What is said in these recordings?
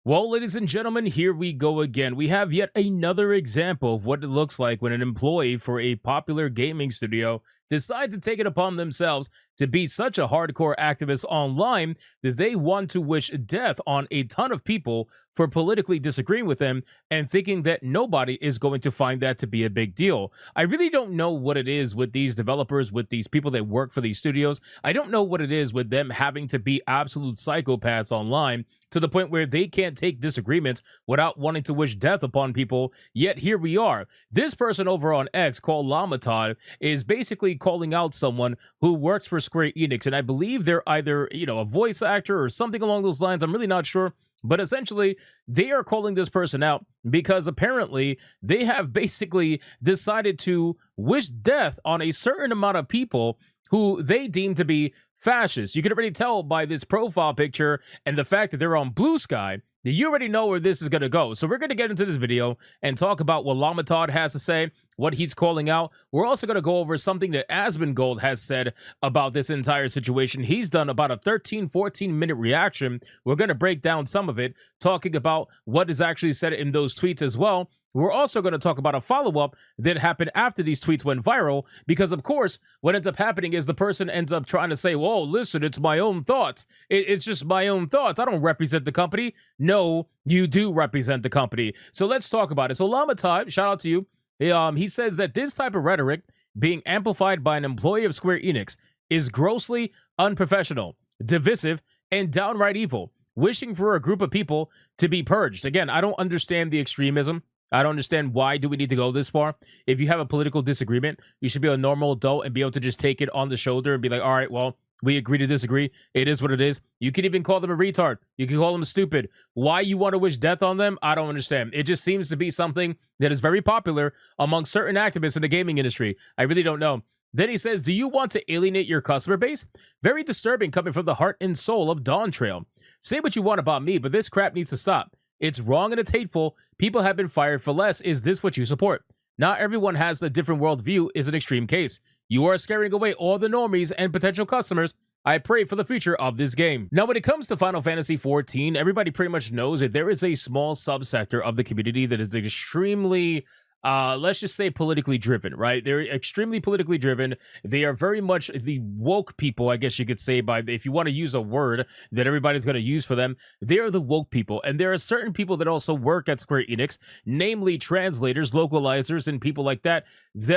Well, ladies and gentlemen, here we go again. We have yet another example of what it looks like when an employee for a popular gaming studio decides to take it upon themselves to be such a hardcore activist online that they want to wish death on a ton of people for politically disagreeing with them and thinking that nobody is going to find that to be a big deal. I really don't know what it is with these developers, with these people that work for these studios. I don't know what it is with them having to be absolute psychopaths online to the point where they can't take disagreements without wanting to wish death upon people. Yet here we are. This person over on X called Lamatod is basically calling out someone who works for Square Enix, and I believe they're either, a voice actor or something along those lines. I'm really not sure. But essentially, they are calling this person out because apparently they have basically decided to wish death on a certain amount of people who they deem to be fascists. You can already tell by this profile picture and the fact that they're on bluesky that you already know where this is going to go. So we're going to get into this video and talk about what Lamatod has to say, what he's calling out. We're also going to go over something that Asmongold has said about this entire situation. He's done about a 14 minute reaction. We're going to break down some of it, talking about what is actually said in those tweets as well. We're also going to talk about a follow-up that happened after these tweets went viral, because, of course, what ends up happening is the person ends up trying to say, whoa, listen, it's my own thoughts. It's just my own thoughts. I don't represent the company. No, you do represent the company. So let's talk about it. So Lamatod, shout out to you. He says that this type of rhetoric being amplified by an employee of Square Enix is grossly unprofessional, divisive, and downright evil, wishing for a group of people to be purged. Again, I don't understand the extremism. I don't understand why do we need to go this far. If you have a political disagreement, you should be a normal adult and be able to just take it on the shoulder and be like, all right, well, we agree to disagree. It is what it is. You can even call them a retard. You can call them stupid. Why you want to wish death on them, I don't understand. It just seems to be something that is very popular among certain activists in the gaming industry. I really don't know. Then he says, do you want to alienate your customer base? Very disturbing coming from the heart and soul of Dawn Trail. Say what you want about me, but this crap needs to stop. It's wrong and it's hateful. People have been fired for less. Is this what you support? Not everyone has a different worldview is an extreme case. You are scaring away all the normies and potential customers. I pray for the future of this game. Now, when it comes to Final Fantasy XIV, everybody pretty much knows that there is a small subsector of the community that is extremely let's just say politically driven, right? They're extremely politically driven. They are very much the woke people, I guess you could say, if you want to use a word that everybody's going to use for them. They are the woke people. And there are certain people that also work at Square Enix, namely translators, localizers, and people like that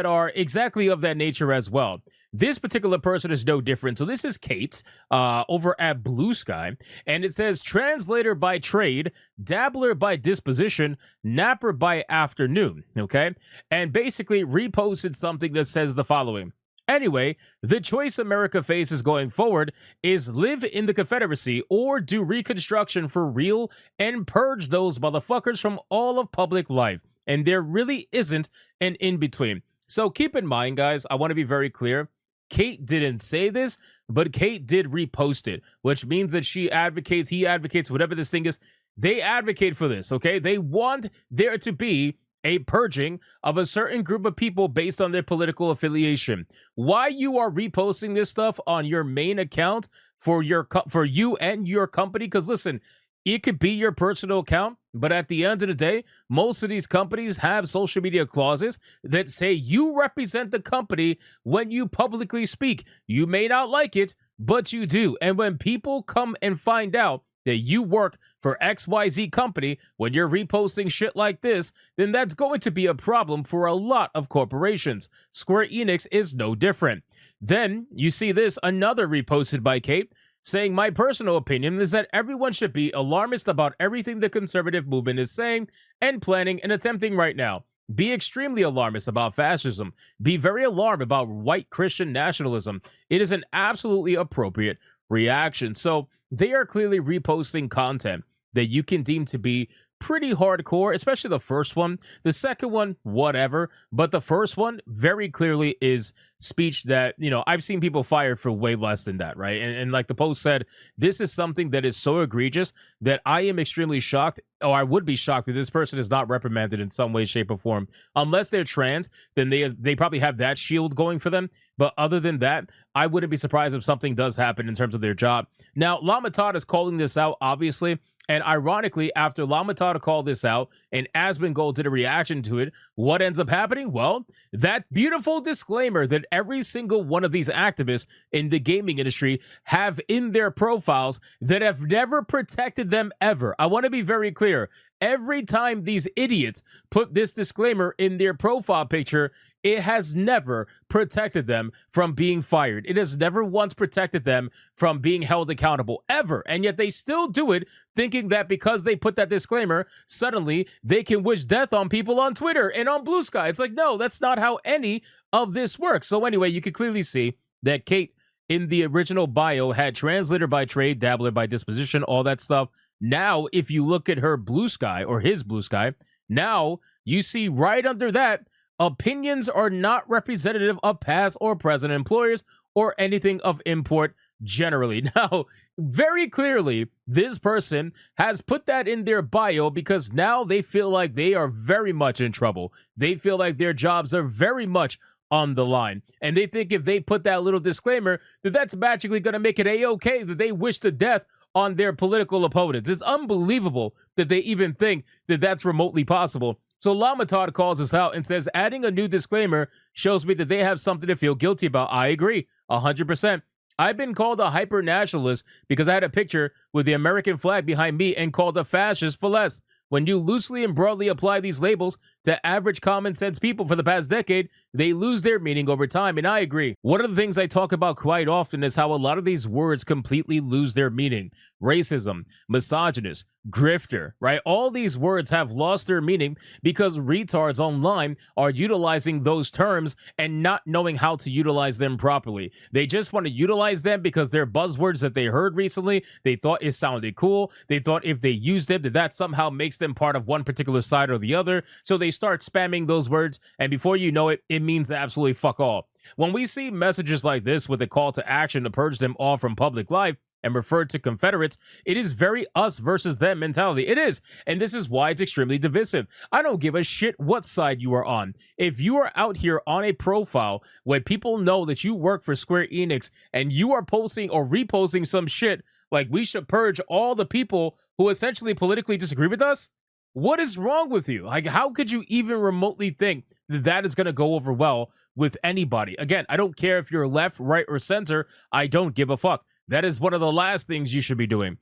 are exactly of that nature as well. This particular person is no different. So this is Kate over at bluesky, and it says translator by trade, dabbler by disposition, napper by afternoon, okay? And basically reposted something that says the following. Anyway, the choice America faces going forward is live in the Confederacy or do Reconstruction for real and purge those motherfuckers from all of public life. And there really isn't an in-between. So keep in mind, guys, I want to be very clear. Kate didn't say this, but Kate did repost it, which means that he advocates, whatever this thing is. They advocate for this, okay? They want there to be a purging of a certain group of people based on their political affiliation. Why you are reposting this stuff on your main account for you and your company? Because listen, it could be your personal account, but at the end of the day, most of these companies have social media clauses that say you represent the company when you publicly speak. You may not like it, but you do. And when people come and find out that you work for XYZ company when you're reposting shit like this, then that's going to be a problem for a lot of corporations. Square Enix is no different. Then you see this, another reposted by Kate, saying, my personal opinion is that everyone should be alarmist about everything the conservative movement is saying and planning and attempting right now. Be extremely alarmist about fascism. Be very alarmed about white Christian nationalism. It is an absolutely appropriate reaction. So they are clearly reposting content that you can deem to be pretty hardcore, especially the first one. The second one, whatever. But the first one very clearly is speech that, I've seen people fired for way less than that, right? And like the post said, this is something that is so egregious that I am extremely shocked, or I would be shocked if this person is not reprimanded in some way, shape, or form. Unless they're trans, then they probably have that shield going for them. But other than that, I wouldn't be surprised if something does happen in terms of their job. Now, Lamatod is calling this out, obviously. And ironically, after Lamatata called this out and Asmongold did a reaction to it, what ends up happening? Well, that beautiful disclaimer that every single one of these activists in the gaming industry have in their profiles that have never protected them ever. I want to be very clear. Every time these idiots put this disclaimer in their profile picture, it has never protected them from being fired. It has never once protected them from being held accountable, ever. And yet they still do it, thinking that because they put that disclaimer, suddenly they can wish death on people on Twitter and on bluesky. It's like, no, that's not how any of this works. So anyway, you can clearly see that Kate in the original bio had translator by trade, dabbler by disposition, all that stuff. Now, if you look at her bluesky or his bluesky, now you see right under that, opinions are not representative of past or present employers or anything of import generally. Now, very clearly, this person has put that in their bio because now they feel like they are very much in trouble. They feel like their jobs are very much on the line. And they think if they put that little disclaimer, that that's magically going to make it a-okay, that they wish to death on their political opponents. It's unbelievable that they even think that that's remotely possible. So Lamatad calls us out and says, adding a new disclaimer shows me that they have something to feel guilty about. I agree, 100%. I've been called a hyper-nationalist because I had a picture with the American flag behind me and called a fascist for less. When you loosely and broadly apply these labels to average common sense people for the past decade, they lose their meaning over time, and I agree. One of the things I talk about quite often is how a lot of these words completely lose their meaning. Racism, misogynist, grifter, right? All these words have lost their meaning because retards online are utilizing those terms and not knowing how to utilize them properly. They just want to utilize them because they're buzzwords that they heard recently. They thought it sounded cool. They thought if they used it, that somehow makes them part of one particular side or the other. So they start spamming those words, and before you know it, it means absolutely fuck all. When we see messages like this with a call to action to purge them all from public life and refer to Confederates, it is very us versus them mentality. It is. And this is why it's extremely divisive. I don't give a shit what side you are on. If you are out here on a profile where people know that you work for Square Enix and you are posting or reposting some shit like we should purge all the people who essentially politically disagree with us, what is wrong with you? Like, how could you even remotely think that that is going to go over well with anybody? Again, I don't care if you're left, right, or center. I don't give a fuck. That is one of the last things you should be doing.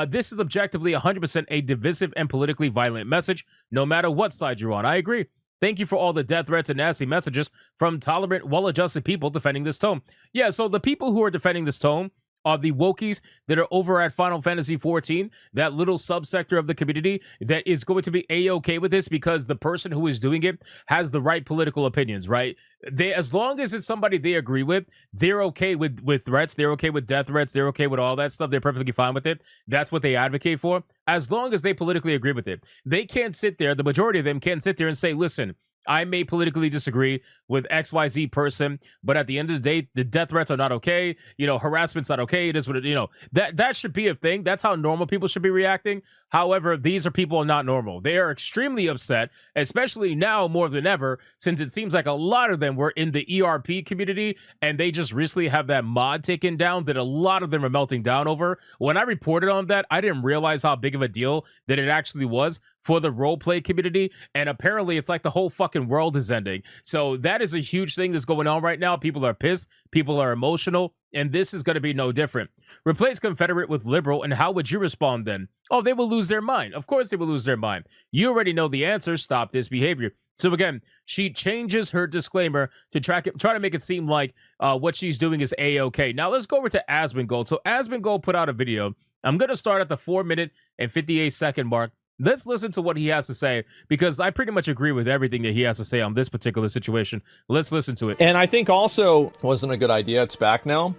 This is objectively 100% a divisive and politically violent message, no matter what side you're on. I agree. Thank you for all the death threats and nasty messages from tolerant, well-adjusted people defending this tone. Yeah, so the people who are defending this tone are the wokies that are over at Final Fantasy XIV, that little subsector of the community that is going to be a-okay with this because the person who is doing it has the right political opinions, right? They, as long as it's somebody they agree with, they're okay with threats, they're okay with death threats, they're okay with all that stuff, they're perfectly fine with it. That's what they advocate for, as long as they politically agree with it. They can't sit there, the majority of them can't sit there and say, listen, I may politically disagree with XYZ person, but at the end of the day, the death threats are not okay. You know, harassment's not okay. It is what it, you know, that should be a thing. That's how normal people should be reacting. However, these are people not normal. They are extremely upset, especially now more than ever, since it seems like a lot of them were in the ERP community and they just recently have that mod taken down that a lot of them are melting down over. When I reported on that, I didn't realize how big of a deal that it actually was for the roleplay community, and apparently it's like the whole fucking world is ending. So that is a huge thing that's going on right now. People are pissed, people are emotional, and this is going to be no different. Replace Confederate with liberal, and how would you respond then? Oh, they will lose their mind. Of course they will lose their mind. You already know the answer. Stop this behavior. So again, she changes her disclaimer to try to make it seem like what she's doing is a-okay. Now let's go over to Asmongold. So Asmongold put out a video. I'm going to start at the 4-minute and 58-second mark. Let's listen to what he has to say, because I pretty much agree with everything that he has to say on this particular situation. Let's listen to it. And I think also wasn't a good idea. It's back now.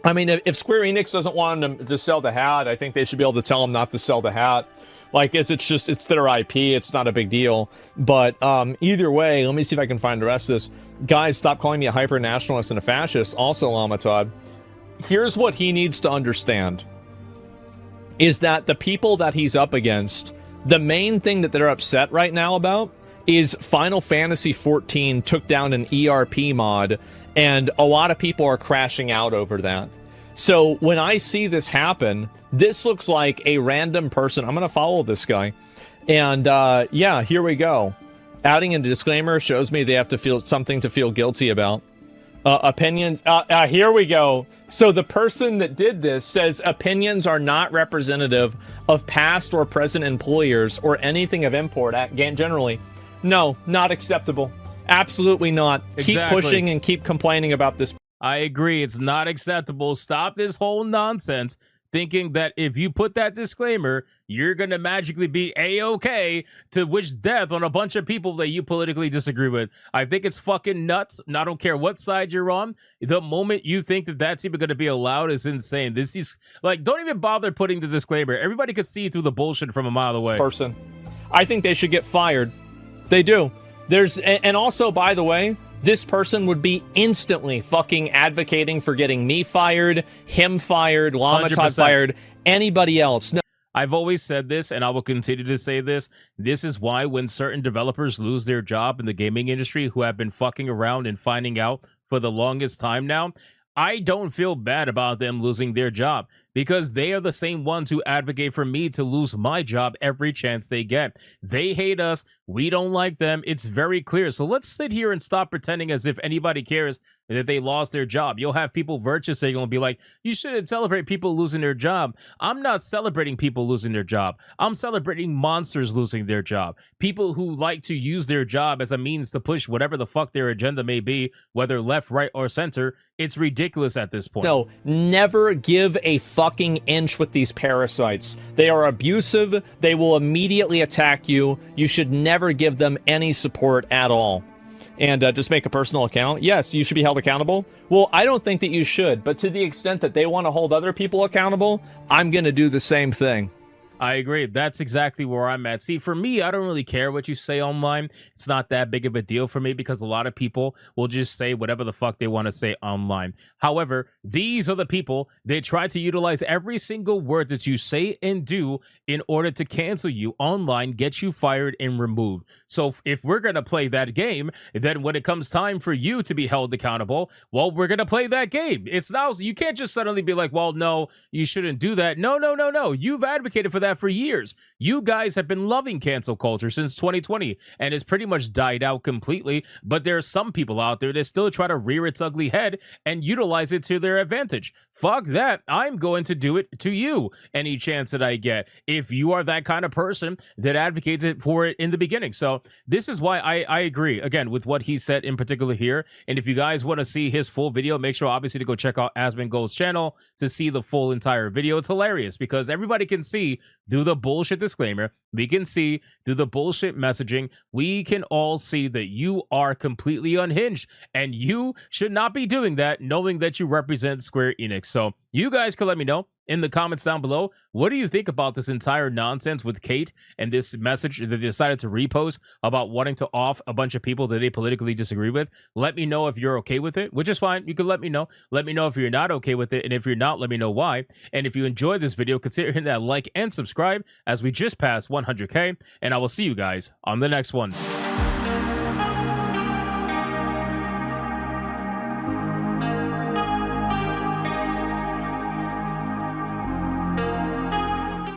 I mean, if Square Enix doesn't want them to sell the hat, I think they should be able to tell them not to sell the hat. Like, it's their IP. It's not a big deal. But either way, let me see if I can find the rest of this. Guys, stop calling me a hyper-nationalist and a fascist. Also, Lamatad, here's what he needs to understand. Is that the people that he's up against, the main thing that they're upset right now about is Final Fantasy XIV took down an ERP mod, and a lot of people are crashing out over that. So when I see this happen, this looks like a random person. I'm going to follow this guy. And yeah, here we go. Adding a disclaimer shows me they have to feel something to feel guilty about. Opinions. Here we go. So the person that did this says opinions are not representative of past or present employers or anything of import generally. No, not acceptable. Absolutely not. Exactly. Keep pushing and keep complaining about this. I agree. It's not acceptable. Stop this whole nonsense thinking that if you put that disclaimer, you're going to magically be A-okay to wish death on a bunch of people that you politically disagree with. I think it's fucking nuts. And I don't care what side you're on. The moment you think that that's even going to be allowed is insane. This is like, don't even bother putting the disclaimer. Everybody could see through the bullshit from a mile away. Person. I think they should get fired. They do. And also, by the way, this person would be instantly fucking advocating for getting me fired, him fired, Lamatod fired, anybody else. No. I've always said this, and I will continue to say this. This is why when certain developers lose their job in the gaming industry who have been fucking around and finding out for the longest time now, I don't feel bad about them losing their job because they are the same ones who advocate for me to lose my job every chance they get. They hate us. We don't like them. It's very clear. So let's sit here and stop pretending as if anybody cares that they lost their job. You'll have people virtue signaling and be like, you shouldn't celebrate people losing their job. I'm not celebrating people losing their job. I'm celebrating monsters losing their job. People who like to use their job as a means to push whatever the fuck their agenda may be, whether left, right, or center. It's ridiculous at this point. No, never give a fucking inch with these parasites. They are abusive. They will immediately attack you. You should never give them any support at all. And just make a personal account. Yes, you should be held accountable. Well, I don't think that you should, but to the extent that they want to hold other people accountable, I'm going to do the same thing. I agree. That's exactly where I'm at. See, for me, I don't really care what you say online. It's not that big of a deal for me because a lot of people will just say whatever the fuck they want to say online. However, these are the people that try to utilize every single word that you say and do in order to cancel you online, get you fired and removed. So if we're going to play that game, then when it comes time for you to be held accountable, well, we're going to play that game. It's now, you can't just suddenly be like, well, no, you shouldn't do that. No. You've advocated for that for years. You guys have been loving cancel culture since 2020 and it's pretty much died out completely, but there are some people out there that still try to rear its ugly head and utilize it to their advantage. Fuck that. I'm going to do it to you any chance that I get if you are that kind of person that advocates it for it in the beginning. So this is why I agree again with what he said in particular here. And if you guys want to see his full video, make sure obviously to go check out Asmongold's channel to see the full entire video. It's hilarious because everybody can see through the bullshit disclaimer, we can see through the bullshit messaging, we can all see that you are completely unhinged and you should not be doing that knowing that you represent Square Enix. So you guys can let me know in the comments down below, what do you think about this entire nonsense with Kate and this message that they decided to repost about wanting to off a bunch of people that they politically disagree with? Let me know if you're okay with it, which is fine. You can let me know. Let me know if you're not okay with it. And if you're not, let me know why. And if you enjoyed this video, consider hitting that like and subscribe as we just passed 100K. And I will see you guys on the next one.